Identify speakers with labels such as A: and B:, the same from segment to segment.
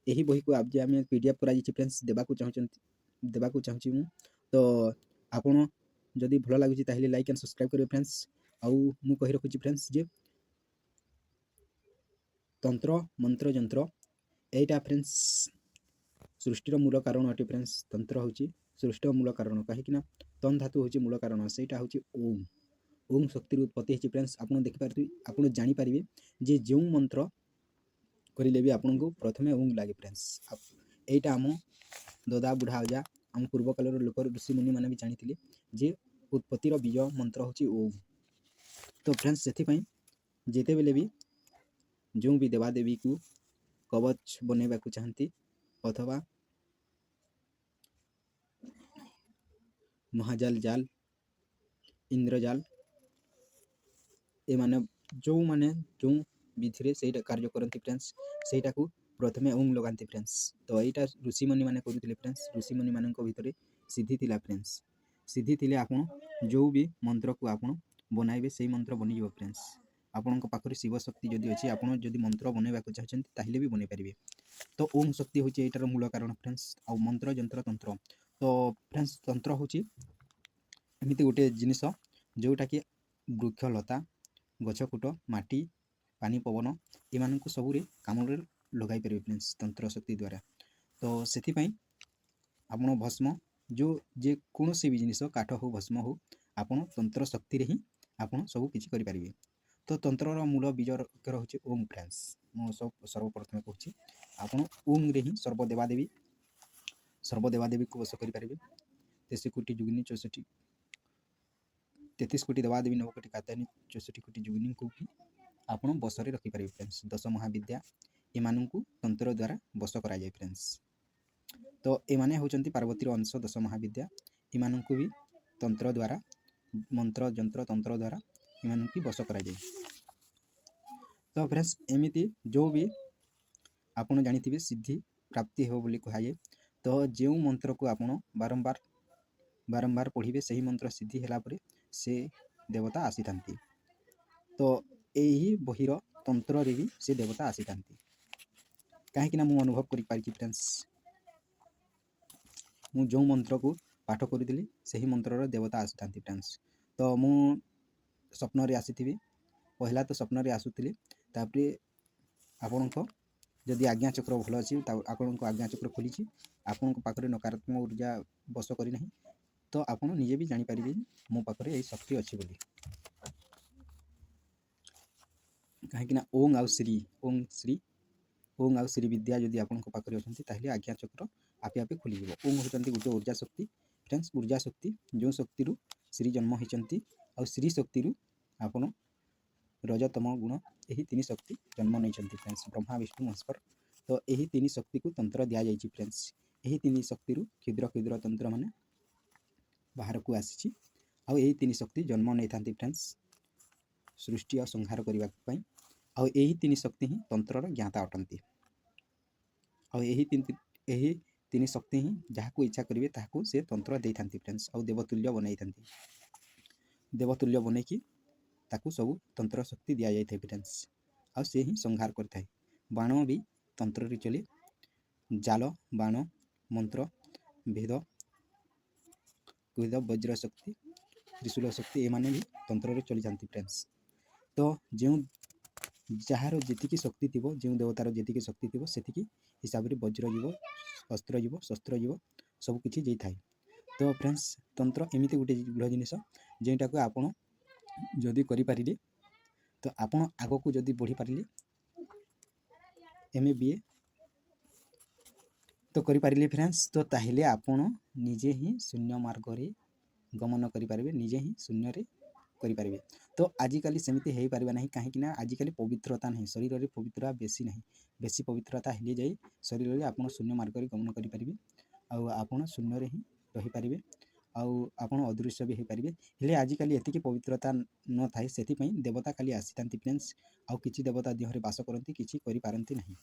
A: यही बही को आज आम PDF कर फ्रेंड्स देवाक चाहूँगी मु तो आपण जदि भल लगुच ताहले लाइक एंड सब्सक्राइब करेंगे फ्रेंड्स आउ मु कहि रखुची फ्रेंड्स जे तंत्र मंत्र जंत्र एटा फ्रेंड्स सृष्टिर मूल कारण अटे फ्रेंड्स तंत्र होची सृष्टिर मूल कारण कहीं तन धातु होची मूल कारण सेटा होची ओम ओम शक्ति उत्पत्ति होची फ्रेंड्स आपन देखि पारथि आपन जानि परिबे जे जो मंत्र करिले भी आपन को प्रथमे ओम लागे फ्रेंड्स एटा हम ददा बुढ़ा जा आम पूर्व काल लोक ऋषि मुनि मैंने भी जानी जे उत्पत्तिर बीज मंत्र होची ओम तो फ्रेंड्स से जिते बेले भी जो भी देवादेवी को कवच बनैबा को चाहती अथवा महाजाल जाल इंद्रजाल ए माने जो विधि से कार्य करती फ्रेंड्स सेटा को प्रथमे ओम लगाती फ्रेंड्स तो यहाँ ऋषि मुनि मैंने करुले फ्रेंड्स ऋषि मुनि मान भितर सिद्धि थिला फ्रेंड्स सिद्धि थिले आपण जो भी मंत्र को आपण बनाइबे से मंत्र बनिଯିବ फ्रेंड्स आपण पाखरे शिव शक्ति जदि अच्छी आप मंत्र बनैबा चाहते ताहले भी बनै पारे तो ओम शक्ति हूँ यार मूल कारण फ्रेंड्स आ मंत्र जंत्र तंत्र तो फ्रेंड्स तंत्र हूँ एमती गोटे जिनिस जोटा कि वृक्ष लता गछकुट माटी पानी पवन एमान सबूरे काम लगे पारे फ्रेंड्स तंत्र शक्ति द्वारा तो से आप भस्म जो जेकोसी भी जिनिस काठ हो भस्म हो आपन तंत्र शक्ति ही आपन सब किछि करि परिबे तो तंत्रर मूल बीज अक्षर होची ओम फ्रेंड्स मो सर्वप्रथम कहूँ आपन ओम रे ही सर्वदेवादेवी को वश करि परिबे 33 कोटी जुगिनी 33 कोटी देवादेवी 9 कोटी कात्यायनी 64 कोटी जुगिनी को भी आपन बस रे रखि परिबे फ्रेंड्स 10 महाविद्या एमानंकु तंत्र द्वारा बस करा जाय फ्रेंड्स तो एमाने होचंती पार्वतीर अंश 10 महाविद्या एमानंकु भी तंत्र द्वारा मंत्र जंत्र तंत्र द्वारा एमानंकु बस करा जाय तो फ्रेंड्स एमिति जो भी आपन जानिथिबे सिद्धि प्राप्ति हो बोली कहा जाय तो जो मंत्र को आपन बारंबार पढ़िबे सही मंत्र सिद्धि होला परे से देवता आसी थांती तो यही बहिर तंत्र रे भी से देवता आसी थांती कहीं मु अनुभव करि पारिछि फ्रेंड्स मु जो मंत्र को पाठ करी से ही मंत्र देवता आसी थांती फ्रेंड्स तो मु स्वप्न रे आसी पहला तो स्वप्न रे आसुथिले तापरे आपण जदि आज्ञा चक्र भल अच्छी आपण आज्ञा चक्र खोली आपण पाखे नकारात्मक ऊर्जा बस करना तो आपण निजे भी जानीपारे मो पाखे यही शक्ति अच्छी बोली कहीं ओम आउ श्री ओम आउ श्री विद्या जदि आपण पाखे अच्छी ताहले आज्ञा चक्र आपे आपे खोली ओम होती गोटे ऊर्जा शक्ति फ्रेंड्स ऊर्जा शक्ति जो शक्ति श्री जन्म होती आ श्री शक्ति आपण रजतम गुण यही तीन शक्ति जन्म नहीं फ्रेंड्स ब्रह्मा विष्णु महेश्वर तो यही तीन शक्ति को तंत्र दि जाइए फ्रेंड्स यही तीन शक्ति क्षुद्र क्षुद्र तंत्र माने बाहर को आसी यही तीन शक्ति जन्म नहीं था फ्रेंड्स सृष्टि और संहार करने यही तीन शक्ति ही तंत्र ज्ञाता अटंती यही तीन शक्ति ही जहाँ को इच्छा करेंगे ताकू से तंत्र दे था फ्रेंड्स और देवतुल्य बनई था देवतुल्य बनईकी ताकू सब तंत्र शक्ति दि जाए फ्रेंड्स आ से ही संहार करता है बाण भी तंत्र रे चले जाल बाण मंत्र भेद वज्र शक्ति त्रिशूल शक्ति एमाने भी तंत्र रे चली जाती फ्रेंड्स तो जो जार जी शक्ति थी जो देवतार जी शक्ति थी से हिसाब से वज्र जीव अस्त्र जीव शस्त्र जीव सब किसी जी थाए तो फ्रेंड्स तंत्र एमती गोटे गृह जिनिस जोटा को आपण जदि करिपारिले तो आपण आग को जदि बढ़ी पारिले MA BA तो करिपारिले फ्रेंड्स तो ताहले आपण निजे ही शून्य मार्ग रे गमन करिपारिबे निजे ही शून्य रे करिपारिबे तो आजिकाली सेमिति हेई पारिबा नहीं कहीं आजिकाली पवित्रता नहीं शरीर रे पवित्रता बेसी पवित्रता हेले जाई शरीर रे आपण शून्य मार्ग रे गमन करिपारिबे आ आपण शून्य रे ही रही पारिबे आपण अदृश्य भी हो पारे हेले आजिकाली एतिकी पवित्रता न थाए से देवता खाली आसी था फ्रेंड्स आउ किछि देवता देहरे बास करती किछि करि पारंती नहीं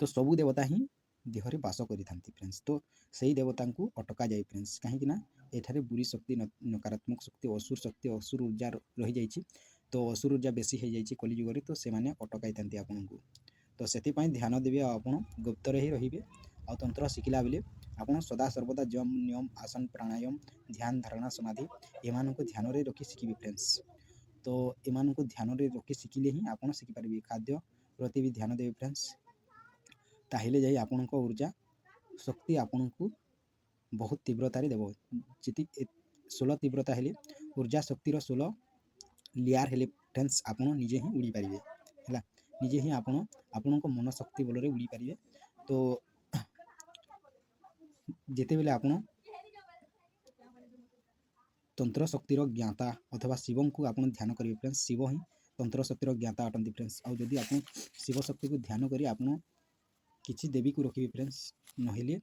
A: तो सबू देवता ही देहरे बास करि थांती फ्रेंड्स तो सही देवता को अटका जाए फ्रेंड्स कहीं एठारे बुरी शक्ति नकारात्मक शक्ति असुर ऊर्जा रही जाइए तो असुर ऊर्जा बेसी हो जाइए कलिजुग तो से अटकाई था आपन को ତ ସେଥିପାଇଁ ଧ୍ୟାନ ଦେବେ ଆଉ ଆପଣ ଗୁପ୍ତରେ ହିଁ ରହିବେ। ଆଉ ତନ୍ତ୍ର ଶିଖିଲା ବେଳେ ଆପଣ ସଦାସର୍ବଦା ଯମ ନିୟମ ଆସନ ପ୍ରାଣାୟାମ ଧ୍ୟାନ ଧାରଣା ସମାଧି ଏମାନଙ୍କୁ ଧ୍ୟାନରେ ରଖି ଶିଖିବେ ଫ୍ରେଣ୍ଡସ୍। ତ ଏମାନଙ୍କୁ ଧ୍ୟାନରେ ରଖି ଶିଖିଲେ ହିଁ ଆପଣ ଶିଖିପାରିବେ। ଖାଦ୍ୟ ପ୍ରତି ବି ଧ୍ୟାନ ଦେବେ ଫ୍ରେଣ୍ଡସ୍। ତାହେଲେ ଯାଇ ଆପଣଙ୍କ ଉର୍ଜା ଶକ୍ତି ଆପଣଙ୍କୁ ବହୁତ ତୀବ୍ରତାରେ ଦେବ। ଯେତିକି 16 ତୀବ୍ରତା ହେଲେ ଉର୍ଜା ଶକ୍ତିର 16 ଲେୟାର ହେଲେ ଫ୍ରେଣ୍ଡସ୍ ଆପଣ ନିଜେ ହିଁ ଉଡ଼ିପାରିବେ ହେଲା। ନିଜେ ହିଁ ଆପଣଙ୍କ ମନ ଶକ୍ତି ବଳରେ ଉଡ଼ିପାରିବେ। ତ ଯେତେବେଳେ ଆପଣ ତନ୍ତ୍ର ଶକ୍ତିର ଜ୍ଞାତା ଅଥବା ଶିବଙ୍କୁ ଆପଣ ଧ୍ୟାନ କରିବେ ଫ୍ରେଣ୍ଡସ୍, ଶିବ ହିଁ ତନ୍ତ୍ର ଶକ୍ତିର ଜ୍ଞାତା ଅଟନ୍ତି ଫ୍ରେଣ୍ଡସ୍। ଆଉ ଯଦି ଆପଣ ଶିବ ଶକ୍ତିକୁ ଧ୍ୟାନ କରି ଆପଣ କିଛି ଦେବୀକୁ ରଖିବେ ଫ୍ରେଣ୍ଡସ୍, ନହେଲେ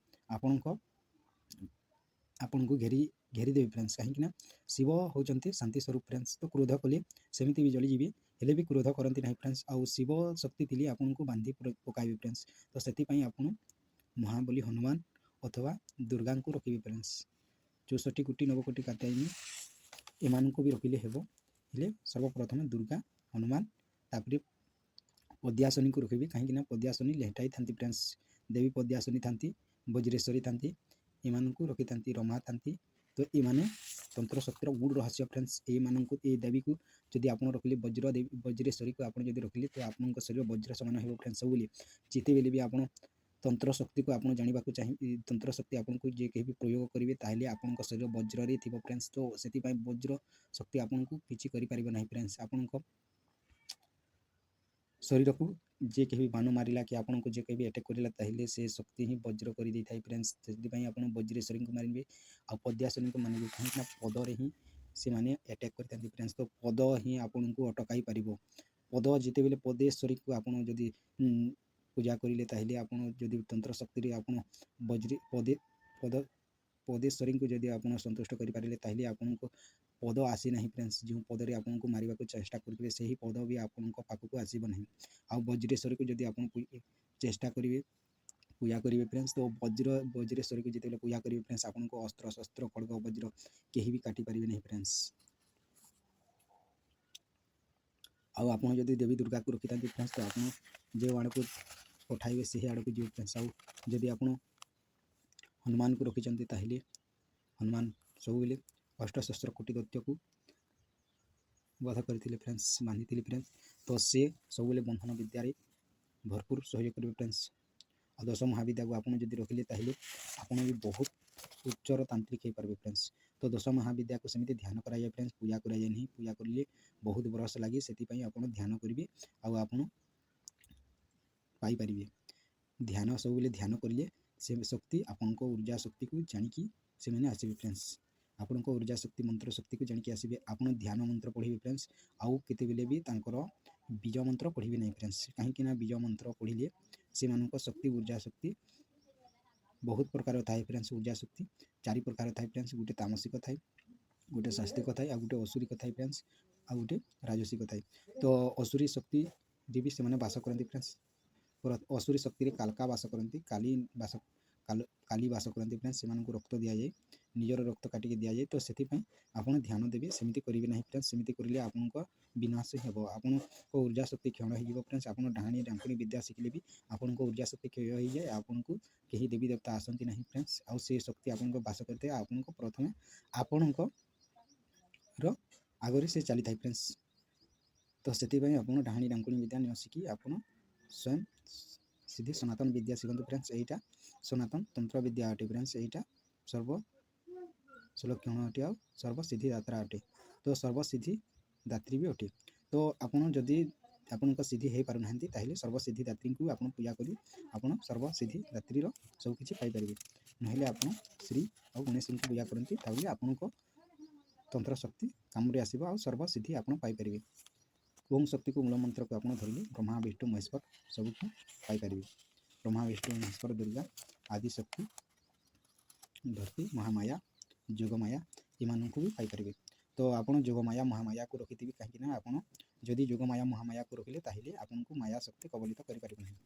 A: ଆପଣଙ୍କୁ ଘେରିଦେବେ ଫ୍ରେଣ୍ଡସ୍। କାହିଁକିନା ଶିବ ହେଉଛନ୍ତି ଶାନ୍ତି ସ୍ୱରୂପ ଫ୍ରେଣ୍ଡସ୍। ତ କ୍ରୋଧ କଲେ ସେମିତି ବି ଜଳିଯିବେ, ହେଲେ ବି କ୍ରୋଧ କରନ୍ତି ନାହିଁ ଫ୍ରେଣ୍ଡସ୍। ଆଉ ଶିବ ଶକ୍ତି ଥିଲେ ଆପଣଙ୍କୁ ବାନ୍ଧି ପକାଇବେ ଫ୍ରେଣ୍ଡସ୍। ତ ସେଥିପାଇଁ ଆପଣ ମହାବଳୀ ହନୁମାନ ଅଥବା ଦୁର୍ଗାଙ୍କୁ ରଖିବେ ଫ୍ରେଣ୍ଡସ୍। 64 କୋଟି 90 କୋଟି କାତ୍ୟାୟନୀ ଏମାନଙ୍କୁ ବି ରଖିଲେ ହେବ। ହେଲେ ସର୍ବପ୍ରଥମେ ଦୁର୍ଗା ହନୁମାନ ତାପରେ ପଦ୍ୟାସନୀକୁ ରଖିବେ। କାହିଁକିନା ପଦ୍ୟାସନୀ ଲେଣ୍ଟାଇ ଥାନ୍ତି ଫ୍ରେଣ୍ଡସ୍। ଦେବୀ ପଦ୍ୟାସନୀ ଥାନ୍ତି, ବଜ୍ରେଶ୍ୱରୀ ଥାନ୍ତି, ଏମାନଙ୍କୁ ରଖିଥାନ୍ତି, ରମା ଥାନ୍ତି। ତ ଏମାନେ ତନ୍ତ୍ର ଶକ୍ତିର ଗୁଡ଼ ରହସ୍ୟ ଫ୍ରେଣ୍ଡସ୍। ଏମାନଙ୍କୁ ଏ ଦେବୀକୁ ଯଦି ଆପଣ ରଖିଲେ ବଜ୍ରେଶ୍ୱରୀକୁ ଆପଣ ଯଦି ରଖିଲେ ତ ଆପଣଙ୍କ ଶରୀର ବଜ୍ର ସମାନ ହେବ ଫ୍ରେଣ୍ଡସ୍। ସବୁବେଳେ ଯେତେବେଳେ ବି ଆପଣ ତନ୍ତ୍ର ଶକ୍ତିକୁ ଆପଣ ଜାଣିବାକୁ ତନ୍ତ୍ର ଶକ୍ତି ଆପଣଙ୍କୁ ଯେ କେହି ବି ପ୍ରୟୋଗ କରିବେ ତାହେଲେ ଆପଣଙ୍କ ଶରୀର ବଜ୍ରରେ ଥିବ ଫ୍ରେଣ୍ଡସ୍। ତ ସେଥିପାଇଁ ବଜ୍ର ଶକ୍ତି ଆପଣଙ୍କୁ କିଛି କରିପାରିବ ନାହିଁ ଫ୍ରେଣ୍ଡସ୍। ଆପଣଙ୍କ ଶରୀରକୁ ଯେ କେହି ବାଣ ମାରିଲା କି ଆପଣଙ୍କୁ ଯେ କେହି ଆଟାକ୍ କରିଲା ତାହେଲେ ସେ ଶକ୍ତି ହିଁ ବଜ୍ର କରିଦେଇଥାଏ ଫ୍ରେଣ୍ଡସ୍। ସେଥିପାଇଁ ଆପଣ ବଜ୍ରେଶ୍ୱରୀଙ୍କୁ ମାରିବେ ଆଉ ପଦ୍ୟାସନୀଙ୍କୁ ମାନିବେ। କାହିଁକିନା ପଦରେ ହିଁ ସେମାନେ ଆଟାକ୍ କରିଥାନ୍ତି ଫ୍ରେଣ୍ଡସ୍। ତ ପଦ ହିଁ ଆପଣଙ୍କୁ ଅଟକାଇ ପାରିବ। ପଦ ଯେତେବେଳେ ପଦେଶ୍ୱରୀକୁ ଆପଣ ଯଦି ପୂଜା କରିଲେ ତାହେଲେ ଆପଣ ଯଦି ତନ୍ତ୍ର ଶକ୍ତିରେ ଆପଣ ପଦେଶ୍ୱରୀଙ୍କୁ ଯଦି ଆପଣ ସନ୍ତୁଷ୍ଟ କରିପାରିଲେ ତାହେଲେ ଆପଣଙ୍କୁ ପଦ ଆସିନାହିଁ ଫ୍ରେଣ୍ଡସ୍। ଯେଉଁ ପଦରେ ଆପଣଙ୍କୁ ମାରିବାକୁ ଚେଷ୍ଟା କରୁଥିବେ ସେହି ପଦ ବି ଆପଣଙ୍କ ପାଖକୁ ଆସିବ ନାହିଁ। ଆଉ ବଜ୍ରେଶ୍ୱରୀକୁ ଯଦି ଆପଣ ଚେଷ୍ଟା କରିବେ ପୂଜା କରିବେ ଫ୍ରେଣ୍ଡସ୍, ତ ବଜ୍ରେଶ୍ୱରୀକୁ ଯେତେବେଳେ ପୂଜା କରିବେ ଫ୍ରେଣ୍ଡସ୍ ଆପଣଙ୍କ ଅସ୍ତ୍ର ଶସ୍ତ୍ର ଖଡ଼ଗ ବଜ୍ର କେହି ବି କାଟିପାରିବେ ନାହିଁ ଫ୍ରେଣ୍ଡସ୍। ଆଉ ଆପଣ ଯଦି ଦେବୀ ଦୁର୍ଗାକୁ ରଖିଥାନ୍ତି ଫ୍ରେଣ୍ଡସ୍ ତ ଆପଣ ଯେଉଁ ଆଡ଼କୁ ପଠାଇବେ ସେହି ଆଡ଼କୁ ଯିବେ ଫ୍ରେଣ୍ଡସ୍। ଆଉ ଯଦି ଆପଣ ହନୁମାନଙ୍କୁ ରଖିଛନ୍ତି ତାହେଲେ ହନୁମାନ ସବୁବେଳେ ଅଷ୍ଟଶସ୍ତ୍ର କୋଟି ଦୈତ୍ୟକୁ ବଧ କରିଥିଲେ ଫ୍ରେଣ୍ଡସ୍, ବାନ୍ଧିଥିଲେ ଫ୍ରେଣ୍ଡସ୍। ତ ସେ ସବୁବେଳେ ବନ୍ଧନ ବିଦ୍ୟାରେ ଭରପୁର ସହଯୋଗ କରିବେ ଫ୍ରେଣ୍ଡସ୍। ଆଉ 10 ମହାବିଦ୍ୟାକୁ ଆପଣ ଯଦି ରଖିଲେ ତାହେଲେ ଆପଣ ବି ବହୁତ ଉଚ୍ଚର ତାନ୍ତ୍ରିକ ହେଇପାରିବେ ଫ୍ରେଣ୍ଡସ୍। ତ 10 ମହାବିଦ୍ୟାକୁ ସେମିତି ଧ୍ୟାନ କରାଯାଏ ଫ୍ରେଣ୍ଡସ୍, ପୂଜା କରାଯାଏ ନାହିଁ। ପୂଜା କରିଲେ ବହୁତ ବରଷ ଲାଗେ, ସେଥିପାଇଁ ଆପଣ ଧ୍ୟାନ କରିବେ ଆଉ ଆପଣ ପାଇପାରିବେ। ଧ୍ୟାନ ସବୁବେଳେ ଧ୍ୟାନ କରିଲେ ସେ ଶକ୍ତି ଆପଣଙ୍କ ଉର୍ଜା ଶକ୍ତିକୁ ଜାଣିକି ସେମାନେ ଆସିବେ ଫ୍ରେଣ୍ଡସ୍। ଆପଣଙ୍କ ଉର୍ଜା ଶକ୍ତି ମନ୍ତ୍ର ଶକ୍ତିକୁ ଜାଣିକି ଆସିବେ। ଆପଣ ଧ୍ୟାନ ମନ୍ତ୍ର ପଢ଼ିବେ ଫ୍ରେଣ୍ଡସ୍। ଆଉ କେତେବେଳେ ବି ତାଙ୍କର ବୀଜ ମନ୍ତ୍ର ପଢ଼ିବେ ନାହିଁ ଫ୍ରେଣ୍ଡସ୍। କାହିଁକିନା ବୀଜ ମନ୍ତ୍ର ପଢ଼ିଲେ ସେମାନଙ୍କ ଶକ୍ତି ଉର୍ଜା ଶକ୍ତି ବହୁତ ପ୍ରକାର ଥାଏ ଫ୍ରେଣ୍ଡସ୍। ଉର୍ଜା ଶକ୍ତି 4 ପ୍ରକାର ଥାଏ ଫ୍ରେଣ୍ଡସ୍। ଗୋଟେ ତାମସିକ ଥାଏ, ଗୋଟେ ଶାସ୍ତିକ ଥାଏ, ଆଉ ଗୋଟେ ଅସୁରିକ ଥାଏ ଫ୍ରେଣ୍ଡସ୍, ଆଉ ଗୋଟେ ରାଜସିକ ଥାଏ। ତ ଅସୁରୀ ଶକ୍ତିରେ ବି ସେମାନେ ବାସ କରନ୍ତି ଫ୍ରେଣ୍ଡସ୍। ଅସୁରୀ ଶକ୍ତିରେ କାଲକା ବାସ କରନ୍ତି, କାଲି ବାସ କରନ୍ତି ଫ୍ରେଣ୍ଡସ୍। ସେମାନଙ୍କୁ ରକ୍ତ ଦିଆଯାଏ, ନିଜର ରକ୍ତ କାଟିକି ଦିଆଯାଏ। ତ ସେଥିପାଇଁ ଆପଣ ଧ୍ୟାନ ଦେବେ, ସେମିତି କରିବେ ନାହିଁ ଫ୍ରେଣ୍ଡସ୍। ସେମିତି କରିଲେ ଆପଣଙ୍କ ବିନାଶ ହେବ, ଆପଣଙ୍କ ଉର୍ଜା ଶକ୍ତି କ୍ଷଣ ହେଇଯିବ ଫ୍ରେଣ୍ଡସ୍। ଆପଣ ଡାହାଣୀ ଡାଙ୍କୁଣୀ ବିଦ୍ୟା ଶିଖିଲେ ବି ଆପଣଙ୍କ ଉର୍ଜା ଶକ୍ତି କ୍ଷୟ ହେଇଯାଏ, ଆପଣଙ୍କୁ କେହି ଦେବୀ ଦେବତା ଆସନ୍ତି ନାହିଁ ଫ୍ରେଣ୍ଡସ୍। ଆଉ ସେ ଶକ୍ତି ଆପଣଙ୍କ ବାସ କରିଥାଏ, ଆପଣଙ୍କ ପ୍ରଥମେ ଆପଣଙ୍କର ଆଗରେ ସେ ଚାଲିଥାଏ ଫ୍ରେଣ୍ଡସ୍। ତ ସେଥିପାଇଁ ଆପଣ ଡାହାଣୀ ଡାଙ୍କୁଣୀ ବିଦ୍ୟା ନ ଶିଖି ଆପଣ ସ୍ୱୟଂ ସିଧି ସନାତନ ବିଦ୍ୟା ଶିଖନ୍ତୁ ଫ୍ରେଣ୍ଡସ୍। ଏଇଟା ସନାତନ ତନ୍ତ୍ର ବିଦ୍ୟା ଅଟେ ଫ୍ରେଣ୍ଡସ୍। ଏଇଟା ସର୍ବସୁଲକ୍ଷଣ ଅଟେ ଆଉ ସର୍ବସିଦ୍ଧି ଦାତ୍ରା ଅଟେ। ତ ସର୍ବସିଦ୍ଧି ଦାତ୍ରୀ ବି ଅଟେ। ତ ଆପଣ ଯଦି ଆପଣଙ୍କ ସିଦ୍ଧି ହେଇପାରୁନାହାନ୍ତି ତାହେଲେ ସର୍ବସିଦ୍ଧି ଦାତ୍ରୀଙ୍କୁ ଆପଣ ପୂଜା କରି ଆପଣ ସର୍ବସିଦ୍ଧି ଦାତ୍ରୀର ସବୁକିଛି ପାଇପାରିବେ। ନହେଲେ ଆପଣ ଶ୍ରୀ ଆଉ ଗଣେଶଙ୍କୁ ପୂଜା କରନ୍ତି, ତାହେଲେ ଆପଣଙ୍କ ତନ୍ତ୍ର ଶକ୍ତି କାମରେ ଆସିବ ଆଉ ସର୍ବସିଦ୍ଧି ଆପଣ ପାଇପାରିବେ। ଓମ୍ ଶକ୍ତିକୁ ମୂଳ ମନ୍ତ୍ରକୁ ଆପଣ ଧରିଲେ ବ୍ରହ୍ମା ବିଷ୍ଣୁ ମହେଶ୍ୱର ସବୁକୁ ପାଇପାରିବେ। ବ୍ରହ୍ମା ବିଷ୍ଣୁ ମହେଶ୍ୱର ଦୁର୍ଗା ଆଦିଶକ୍ତି ଧରତୀ ମହାମାୟା ଯୋଗମାୟା ଏମାନଙ୍କୁ ବି ପାଇପାରିବେ। ତ ଆପଣ ଯୋଗମାୟା ମହାମାୟାକୁ ରଖିଥିବେ, କାହିଁକିନା ଆପଣ ଯଦି ଯୋଗମାୟା ମହାମାୟାକୁ ରଖିଲେ ତାହେଲେ ଆପଣଙ୍କୁ ମାୟା ଶକ୍ତି କବଳିତ କରିପାରିବ ନାହିଁ।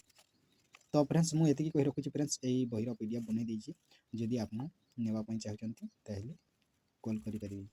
A: ତ ଫ୍ରେଣ୍ଡସ୍ ମୁଁ ଏତିକି କହି ରଖୁଛି ଫ୍ରେଣ୍ଡସ୍। ଏଇ ବହିର PDF ବନେଇ ଦେଇଛି, ଯଦି ଆପଣ ନେବା ପାଇଁ ଚାହୁଁଛନ୍ତି ତାହେଲେ କଲ୍ କରିପାରିବେ।